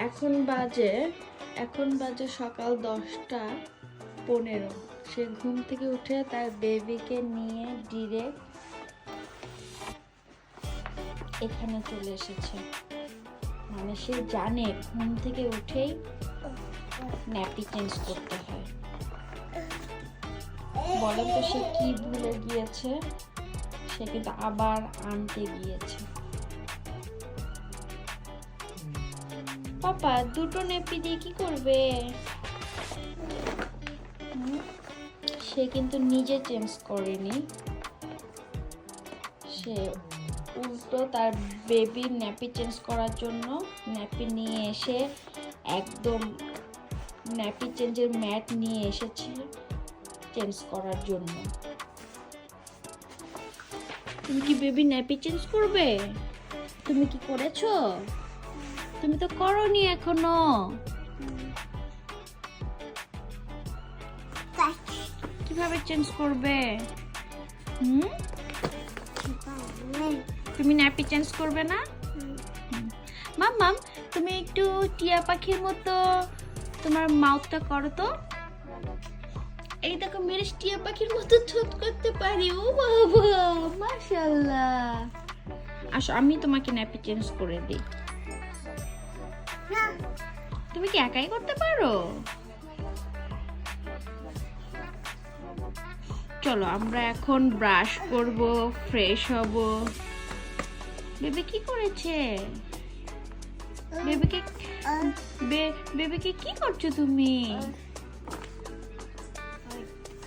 এখন বাজে সকাল 10টা 15। সে ঘুম থেকে উঠে তার বেবিকে নিয়ে ডিরেক্ট এখানে চলে এসেছে। মানে সে জানে ঘুম থেকে উঠেই ন্যাপি চেঞ্জ করতে হয়। বলেন তো সে কি ভুলে গিয়েছে? সে কিন্তু আবার আনতে গিয়েছে। পাপা দুটো নেপি দিয়ে কি করবে? সে কিন্তু নিজে চেঞ্জ করেনি, সে উল্টো তার বেবির ন্যাপি চেঞ্জ করার জন্য ন্যাপি নিয়ে এসে একদম ন্যাপি চেঞ্জের ম্যাট নিয়ে এসেছে চেঞ্জ করার জন্য। তুমি কি বেবি ন্যাপি চেঞ্জ করবে? তুমি কি করেছো? তুমি তো করোনি এখনো। কিভাবে চেঞ্জ করবে? তুমি ন্যাপি চেঞ্জ করবে না? মাম্মাম তুমি একটু টিয়া পাখির মতো তোমার মাউথটা করো তো। এই দেখো মেরে টিয়া পাখির মতো ঠোঁট করতে পারি। ও বাবা মাশাআল্লাহ। আসো আমি তোমাকে ন্যাপি চেঞ্জ করে দিই। তুমি কি একাই করতে পারো? চলো আমরা এখন ব্রাশ করব, ফ্রেশ হব। বেবি কি করেছে? বেবিকে কি করছো তুমি?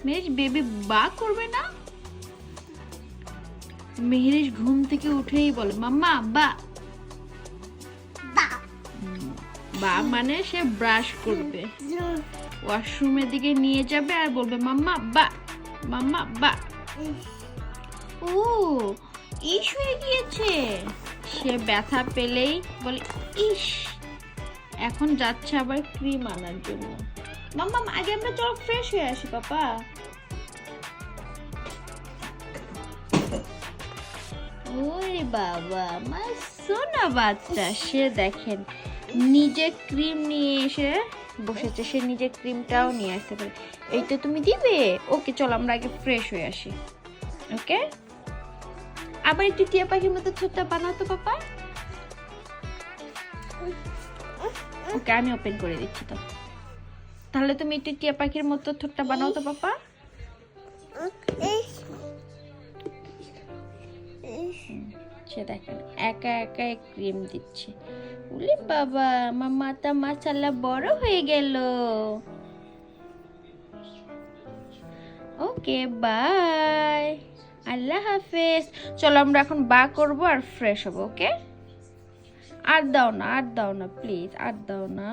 মেহেরিশ বেবি বা করবে না? মেহেরিশ ঘুম থেকে উঠেই বলে মাম্মা বা। বা মানে সে ব্রাশ করবে, ওয়াশরুমের দিকে নিয়ে যাবে আর বলবে মাম্মা বা, মাম্মা বা। ও ইস হয়ে গিয়েছে। সে ব্যথা পেলেই বলে ইস। এখন যাচ্ছে আবার ক্রিম আনার জন্য। মাম্মা আগে আমরা চলো ফ্রেশ হয়ে আসি পাপা। ওরে বাবা আমার সোনা বাচ্চা। সে দেখেন নিজে ক্রিম নিয়ে এসে বসেছে, সে নিজে ক্রিমটাও নিয়ে আসতে পারে। এইটা তুমি দিবে? ওকে চলো আমরা আগে ফ্রেশ হয়ে আসি। ওকে আবার একটু টিয়া পাখির মতো ছোট্ট বানাও তো পাপা। ওকে আমি ওপেন করে দিচ্ছি তো। তাহলে তুমি একটু টিয়া পাখির মতো ঠোঁটটা বানাও তো পাপা। সে দেখেন একা একা ক্রিম দিচ্ছে। উলি বাবা আমার মাথা মাশাআল্লাহ বড় হয়ে গেল। ওকে বাই, আল্লাহ হাফেজ। চলো আমরা এখন বা করবো আর ফ্রেশ হবো। ওকে আর দাও না প্লিজ, আর দাও না।